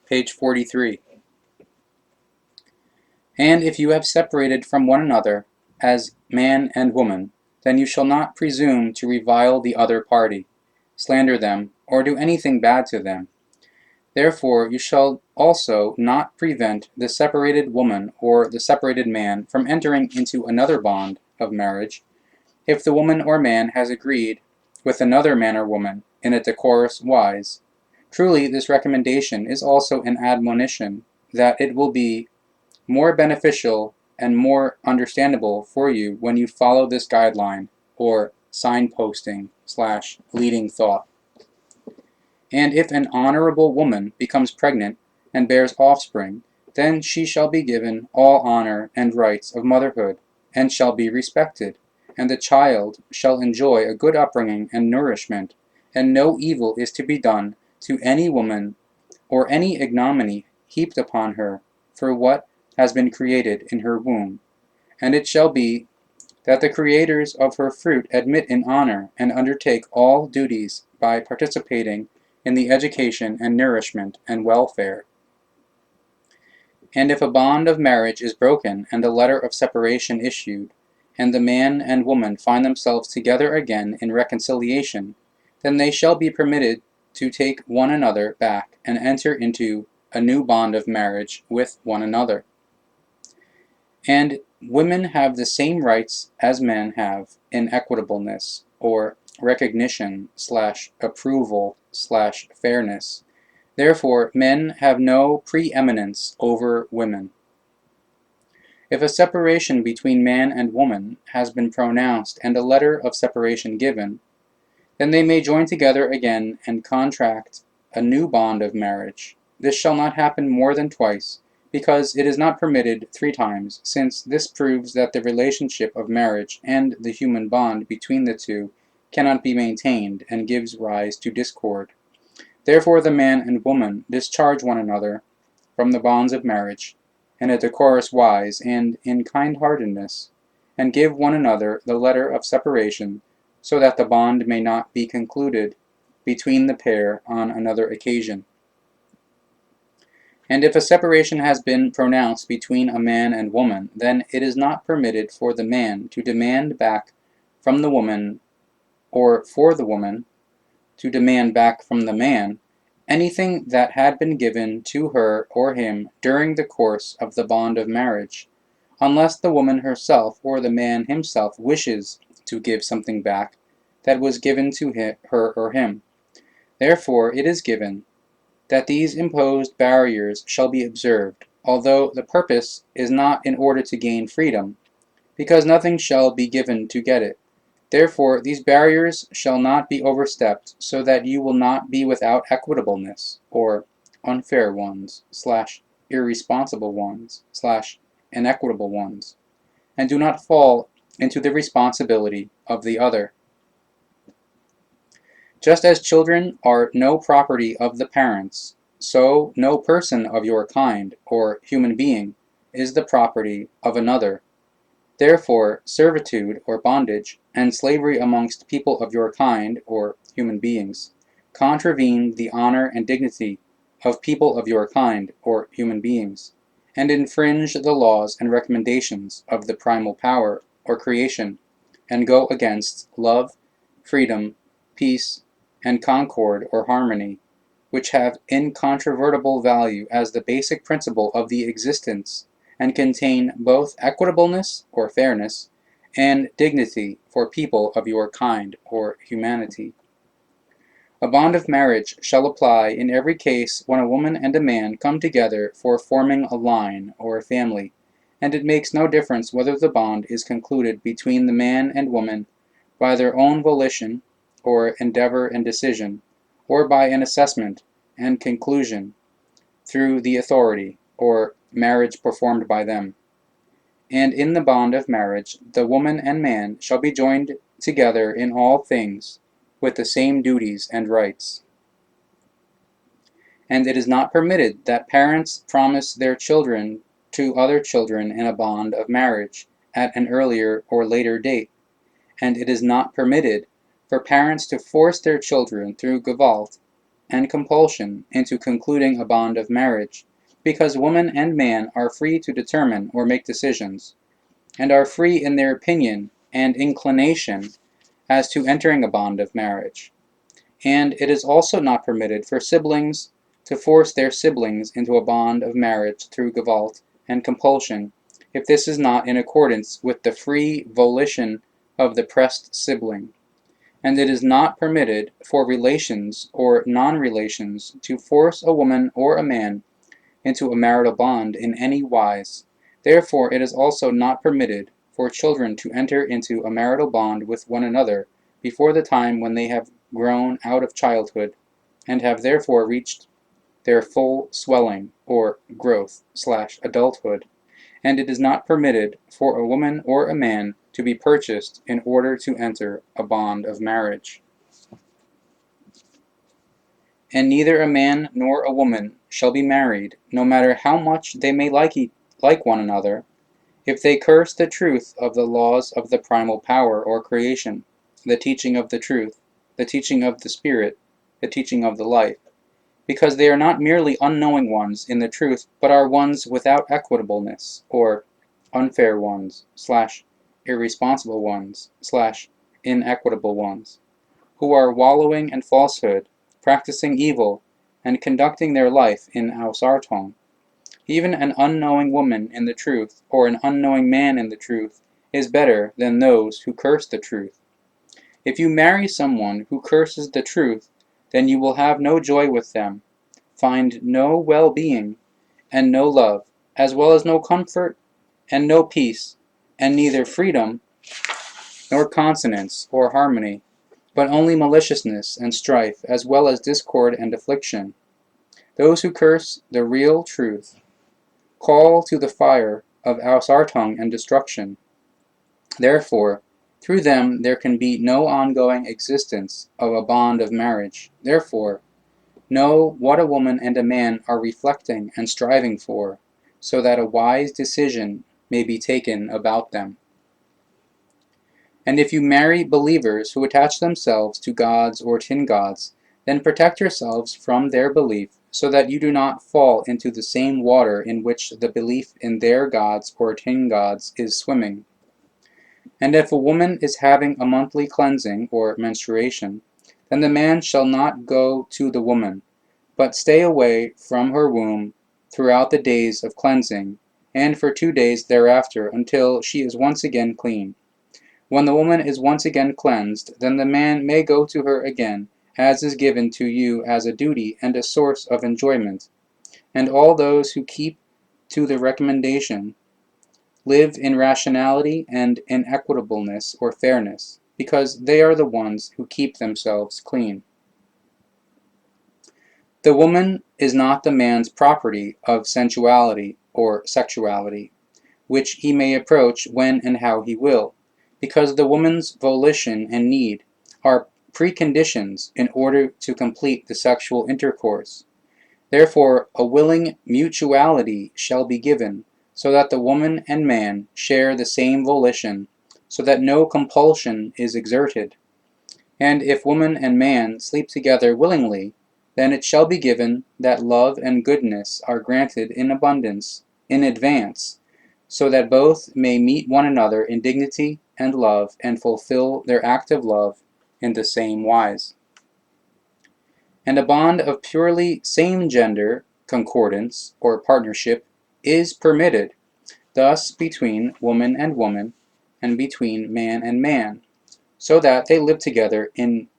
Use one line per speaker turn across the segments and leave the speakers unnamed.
page 43. And if you have separated from one another as man and woman, then you shall not presume to revile the other party, slander them, or do anything bad to them. Therefore you shall also not prevent the separated woman or the separated man from entering into another bond of marriage, if the woman or man has agreed with another man or woman in a decorous wise. Truly this recommendation is also an admonition that it will be more beneficial and more understandable for you when you follow this guideline or signposting/leading thought. And if an honorable woman becomes pregnant and bears offspring, then she shall be given all honor and rights of motherhood, and shall be respected, and the child shall enjoy a good upbringing and nourishment, and no evil is to be done to any woman or any ignominy heaped upon her for what has been created in her womb. And it shall be that the creators of her fruit admit in honor and undertake all duties by participating in the education and nourishment and welfare. And if a bond of marriage is broken and a letter of separation issued, and the man and woman find themselves together again in reconciliation, then they shall be permitted to take one another back and enter into a new bond of marriage with one another. And women have the same rights as men have in equitableness, or recognition/approval/fairness. Therefore, men have no preeminence over women. If a separation between man and woman has been pronounced and a letter of separation given, then they may join together again and contract a new bond of marriage. This shall not happen more than twice, because it is not permitted 3 times, since this proves that the relationship of marriage and the human bond between the two cannot be maintained and gives rise to discord. Therefore the man and woman discharge one another from the bonds of marriage in a decorous wise and in kind-heartedness, and give one another the letter of separation, so that the bond may not be concluded between the pair on another occasion. And if a separation has been pronounced between a man and woman, then it is not permitted for the man to demand back from the woman, or for the woman to demand back from the man, anything that had been given to her or him during the course of the bond of marriage, unless the woman herself or the man himself wishes to give something back that was given to her or him. Therefore it is given that these imposed barriers shall be observed, although the purpose is not in order to gain freedom, because nothing shall be given to get it. Therefore these barriers shall not be overstepped, so that you will not be without equitableness, or unfair ones/irresponsible ones/inequitable ones, and do not fall into the responsibility of the other. Just as children are no property of the parents, so no person of your kind, or human being, is the property of another. Therefore, servitude or bondage, and slavery amongst people of your kind, or human beings, contravene the honor and dignity of people of your kind, or human beings, and infringe the laws and recommendations of the primal power, or creation, and go against love, freedom, peace, and concord or harmony, which have incontrovertible value as the basic principle of the existence, and contain both equitableness or fairness and dignity for people of your kind or humanity. A bond of marriage shall apply in every case when a woman and a man come together for forming a line or a family, and it makes no difference whether the bond is concluded between the man and woman by their own volition or endeavor and decision, or by an assessment and conclusion through the authority or marriage performed by them. And in the bond of marriage the woman and man shall be joined together in all things with the same duties and rights. And it is not permitted that parents promise their children to other children in a bond of marriage at an earlier or later date, and it is not permitted for parents to force their children through Gewalt and compulsion into concluding a bond of marriage, because woman and man are free to determine or make decisions, and are free in their opinion and inclination as to entering a bond of marriage. And it is also not permitted for siblings to force their siblings into a bond of marriage through gevalt and compulsion, if this is not in accordance with the free volition of the pressed sibling. And it is not permitted for relations or non-relations to force a woman or a man into a marital bond in any wise. Therefore it is also not permitted for children to enter into a marital bond with one another before the time when they have grown out of childhood, and have therefore reached their full swelling or growth/adulthood, and it is not permitted for a woman or a man to be purchased in order to enter a bond of marriage. And neither a man nor a woman shall be married, no matter how much they may like one another, if they curse the truth of the laws of the primal power or creation, the teaching of the truth, the teaching of the Spirit, the teaching of the life, because they are not merely unknowing ones in the truth, but are ones without equitableness, or unfair ones/irresponsible ones/inequitable ones, who are wallowing in falsehood, practicing evil, and conducting their life in Ausartung. Even an unknowing woman in the truth, or an unknowing man in the truth, is better than those who curse the truth. If you marry someone who curses the truth, then you will have no joy with them, find no well-being, and no love, as well as no comfort and no peace, and neither freedom nor consonance or harmony, but only maliciousness and strife, as well as discord and affliction. Those who curse the real truth call to the fire of Ausartung and destruction. Therefore, through them there can be no ongoing existence of a bond of marriage. Therefore, know what a woman and a man are reflecting and striving for, so that a wise decision may be taken about them. And if you marry believers who attach themselves to gods or tin gods, then protect yourselves from their belief, so that you do not fall into the same water in which the belief in their gods or tin gods is swimming. And if a woman is having a monthly cleansing or menstruation, then the man shall not go to the woman, but stay away from her womb throughout the days of cleansing, and for 2 days thereafter, until she is once again clean. When the woman is once again cleansed, then the man may go to her again, as is given to you as a duty and a source of enjoyment. And all those who keep to the recommendation live in rationality and in equitableness or fairness, because they are the ones who keep themselves clean. The woman is not the man's property of sensuality or sexuality, which he may approach when and how he will, because the woman's volition and need are preconditions in order to complete the sexual intercourse. Therefore, a willing mutuality shall be given, so that the woman and man share the same volition, so that no compulsion is exerted. And if woman and man sleep together willingly, then it shall be given that love and goodness are granted in abundance, in advance, so that both may meet one another in dignity and love, and fulfill their act of love in the same wise. And a bond of purely same-gender concordance or partnership is permitted, thus between woman and woman, and between man and man, so that they live together in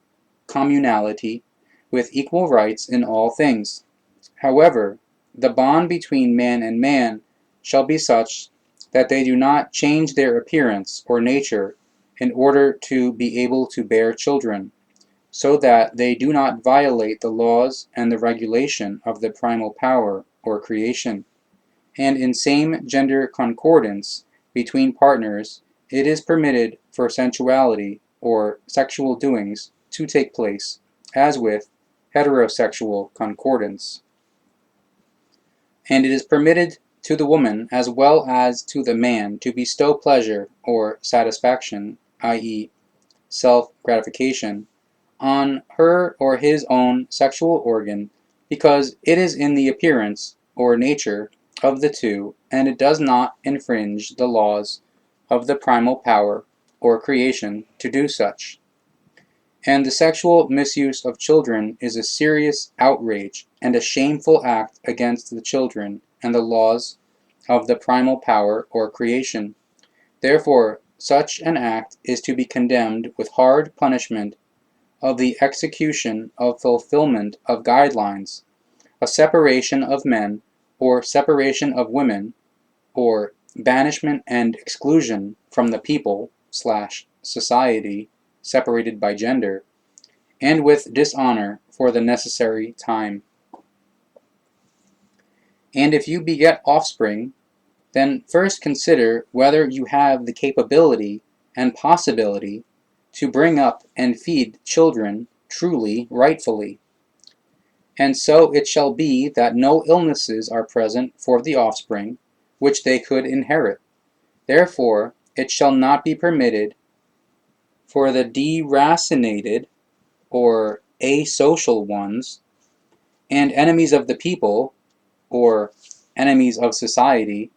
communality with equal rights in all things. However, the bond between man and man shall be such that they do not change their appearance or nature in order to be able to bear children, so that they do not violate the laws and the regulation of the primal power or creation. And in same gender concordance between partners, it is permitted for sensuality or sexual doings to take place, as with heterosexual concordance. And it is permitted to the woman as well as to the man to bestow pleasure or satisfaction, i.e., self-gratification, on her or his own sexual organ, because it is in the appearance or nature of the two, and it does not infringe the laws of the primal power or creation to do such. And the sexual misuse of children is a serious outrage and a shameful act against the children and the laws of the primal power or creation. Therefore, such an act is to be condemned with hard punishment of the execution of fulfillment of guidelines, a separation of men, or separation of women, or banishment and exclusion from the people/society separated by gender, and with dishonor for the necessary time. And if you beget offspring, then first consider whether you have the capability and possibility to bring up and feed children truly, rightfully. And so it shall be that no illnesses are present for the offspring, which they could inherit. Therefore, it shall not be permitted for the deracinated or asocial ones, and enemies of the people, or enemies of society,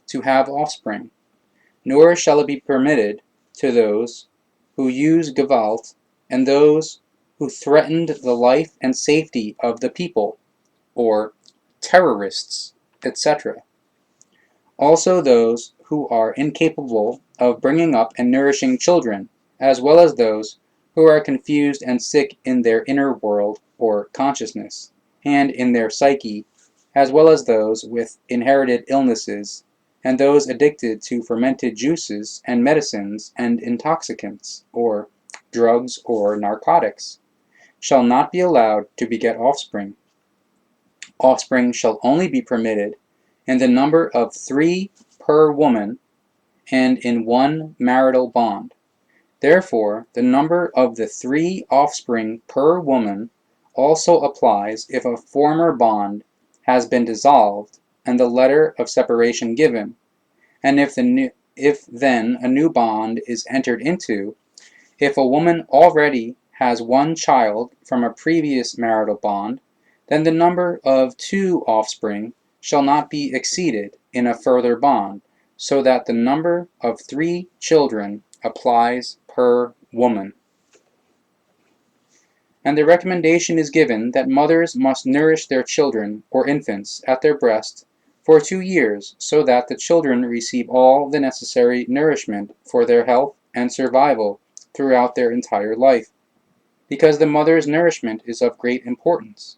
to have offspring. Nor shall it be permitted to those who use Gewalt and those who threatened the life and safety of the people, or terrorists, etc. Also those who are incapable of bringing up and nourishing children, as well as those who are confused and sick in their inner world or consciousness, and in their psyche, as well as those with inherited illnesses, and those addicted to fermented juices and medicines and intoxicants, or drugs or narcotics, shall not be allowed to beget offspring. Offspring shall only be permitted in the number of 3 per woman, and in one marital bond. Therefore, the number of the 3 offspring per woman also applies if a former bond has been dissolved and the letter of separation given, and if then a new bond is entered into. If a woman already has 1 child from a previous marital bond, then the number of 2 offspring shall not be exceeded in a further bond, so that the number of 3 children applies per woman. And the recommendation is given that mothers must nourish their children or infants at their breast for 2 years, so that the children receive all the necessary nourishment for their health and survival throughout their entire life, because the mother's nourishment is of great importance.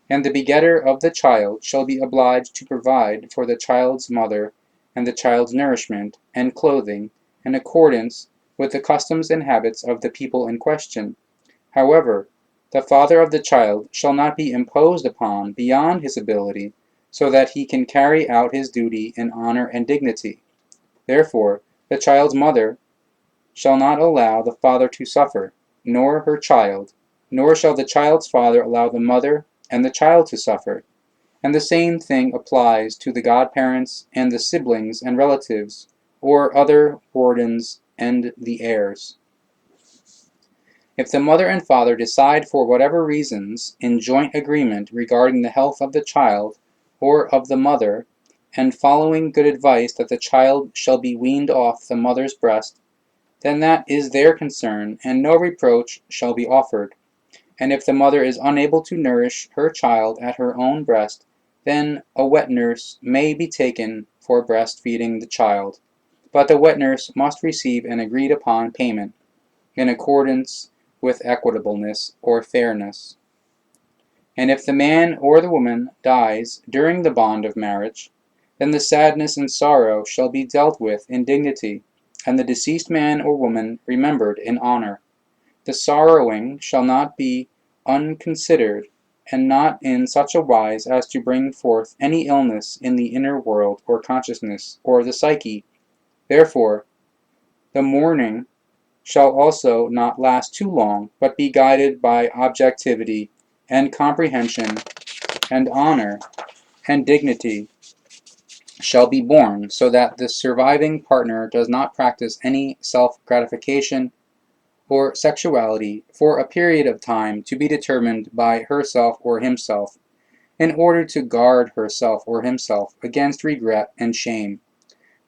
And the begetter of the child shall be obliged to provide for the child's mother and the child's nourishment and clothing in accordance with the customs and habits of the people in question. However, the father of the child shall not be imposed upon beyond his ability, so that he can carry out his duty in honor and dignity. Therefore, the child's mother shall not allow the father to suffer, nor her child, nor shall the child's father allow the mother and the child to suffer. And the same thing applies to the godparents and the siblings and relatives, or other wardens and the heirs. If the mother and father decide for whatever reasons in joint agreement regarding the health of the child or of the mother, and following good advice that the child shall be weaned off the mother's breast, then that is their concern, and no reproach shall be offered. And if the mother is unable to nourish her child at her own breast, then a wet nurse may be taken for breastfeeding the child, but the wet nurse must receive an agreed upon payment, in accordance with equitableness or fairness. And if the man or the woman dies during the bond of marriage, then the sadness and sorrow shall be dealt with in dignity, and the deceased man or woman remembered in honor. The sorrowing shall not be unconsidered, and not in such a wise as to bring forth any illness in the inner world or consciousness or the psyche. Therefore, the mourning shall also not last too long, but be guided by objectivity and comprehension, and honor and dignity shall be borne, so that the surviving partner does not practice any self-gratification or sexuality for a period of time to be determined by herself or himself, in order to guard herself or himself against regret and shame.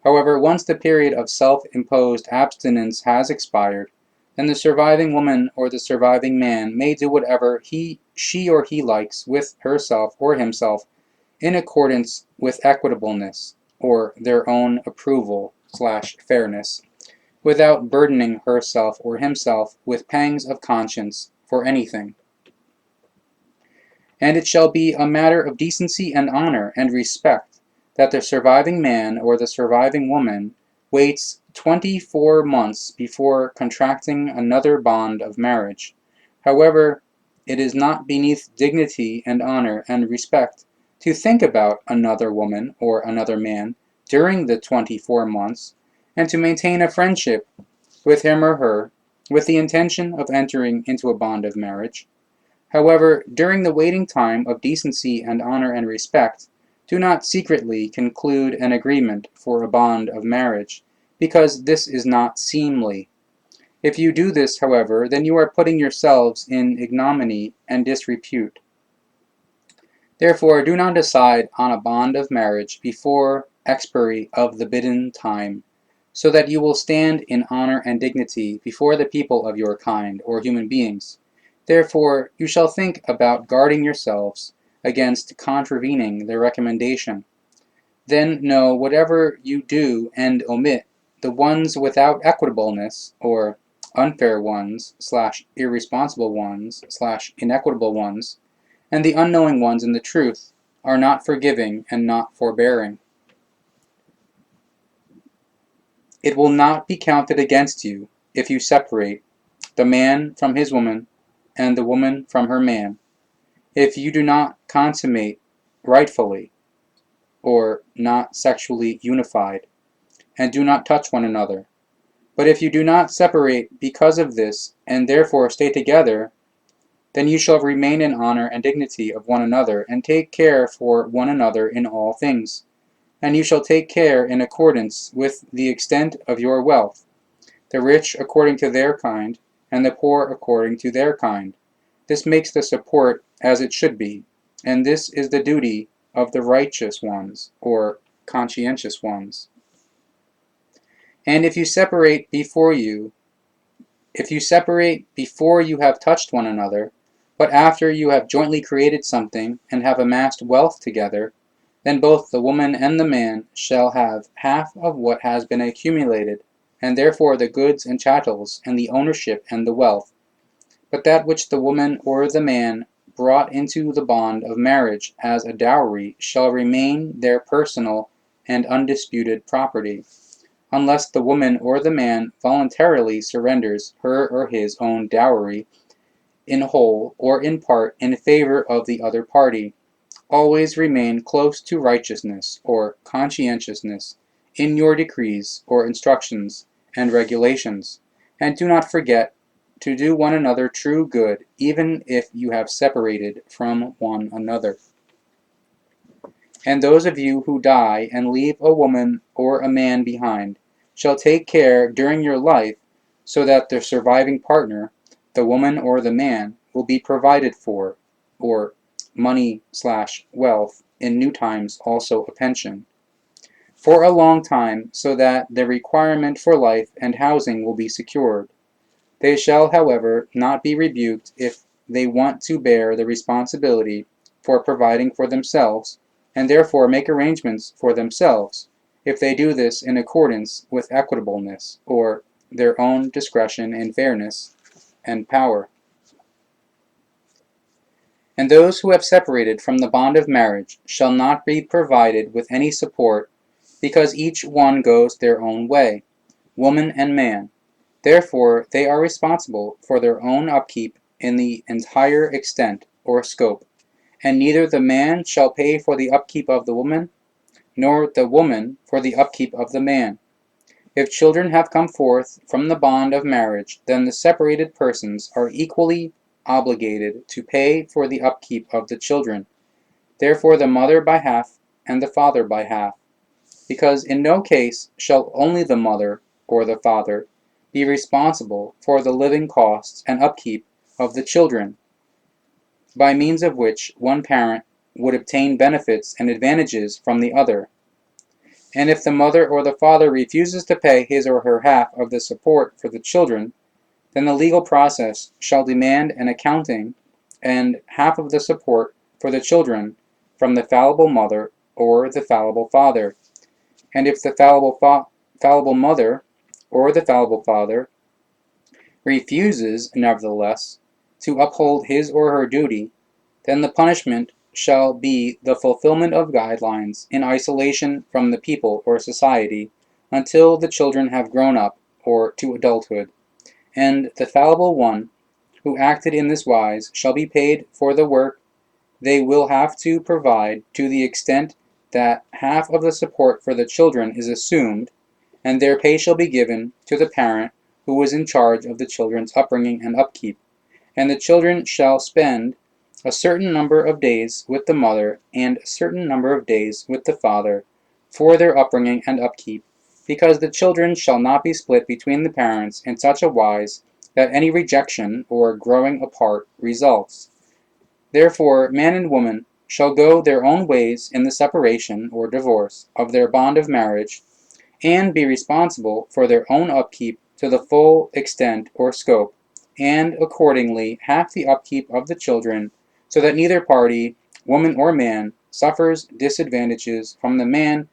However, once the period of self-imposed abstinence has expired, then the surviving woman or the surviving man may do whatever she or he likes with herself or himself in accordance with equitableness, or their own approval/fairness, without burdening herself or himself with pangs of conscience for anything. And it shall be a matter of decency and honor and respect that the surviving man or the surviving woman waits 24 months before contracting another bond of marriage. However, it is not beneath dignity and honor and respect to think about another woman or another man during the 24 months, and to maintain a friendship with him or her with the intention of entering into a bond of marriage. However, during the waiting time of decency and honor and respect, do not secretly conclude an agreement for a bond of marriage, because this is not seemly. If you do this, however, then you are putting yourselves in ignominy and disrepute. Therefore, do not decide on a bond of marriage before expiry of the bidden time, so that you will stand in honor and dignity before the people of your kind, or human beings. Therefore, you shall think about guarding yourselves against contravening their recommendation. Then know whatever you do and omit, the ones without equitableness, or unfair ones/irresponsible ones/inequitable ones, and the unknowing ones in the truth, are not forgiving and not forbearing. It will not be counted against you if you separate the man from his woman and the woman from her man, if you do not consummate rightfully, or not sexually unified, and do not touch one another. But if you do not separate because of this, and therefore stay together, then you shall remain in honor and dignity of one another, and take care for one another in all things. And you shall take care in accordance with the extent of your wealth, the rich according to their kind, and the poor according to their kind. This makes the support as it should be, and this is the duty of the righteous ones, or conscientious ones. And if you separate before you have touched one another, but after you have jointly created something and have amassed wealth together, then both the woman and the man shall have half of what has been accumulated, and therefore the goods and chattels, and the ownership and the wealth. But that which the woman or the man brought into the bond of marriage as a dowry shall remain their personal and undisputed property, unless the woman or the man voluntarily surrenders her or his own dowry in whole or in part in favor of the other party. Always remain close to righteousness, or conscientiousness, in your decrees or instructions and regulations, and do not forget to do one another true good, even if you have separated from one another. And those of you who die and leave a woman or a man behind shall take care during your life so that the surviving partner, the woman or the man, will be provided for, or money/wealth, in new times also a pension, for a long time, so that the requirement for life and housing will be secured. They shall, however, not be rebuked if they want to bear the responsibility for providing for themselves, and therefore make arrangements for themselves, if they do this in accordance with equitableness, or their own discretion and fairness and power. And those who have separated from the bond of marriage shall not be provided with any support, because each one goes their own way, woman and man. Therefore they are responsible for their own upkeep in the entire extent or scope, and neither the man shall pay for the upkeep of the woman, nor the woman for the upkeep of the man. If children have come forth from the bond of marriage, then the separated persons are equally obligated to pay for the upkeep of the children, therefore the mother by half and the father by half, because in no case shall only the mother or the father be responsible for the living costs and upkeep of the children, by means of which one parent would obtain benefits and advantages from the other. And if the mother or the father refuses to pay his or her half of the support for the children, then the legal process shall demand an accounting and half of the support for the children from the fallible mother or the fallible father. And if the fallible mother or the fallible father refuses, nevertheless, to uphold his or her duty, then the punishment shall be the fulfillment of guidelines in isolation from the people or society until the children have grown up or to adulthood, and the fallible one who acted in this wise shall be paid for the work they will have to provide to the extent that half of the support for the children is assumed, and their pay shall be given to the parent who was in charge of the children's upbringing and upkeep, and the children shall spend a certain number of days with the mother and a certain number of days with the father for their upbringing and upkeep, because the children shall not be split between the parents in such a wise that any rejection or growing apart results. Therefore, man and woman shall go their own ways in the separation or divorce of their bond of marriage, and be responsible for their own upkeep to the full extent or scope, and accordingly half the upkeep of the children, so that neither party, woman or man, suffers disadvantages from the man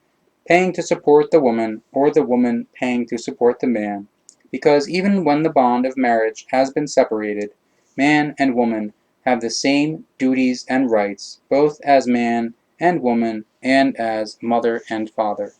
paying to support the woman or the woman paying to support the man, because even when the bond of marriage has been separated, man and woman have the same duties and rights, both as man and woman and as mother and father.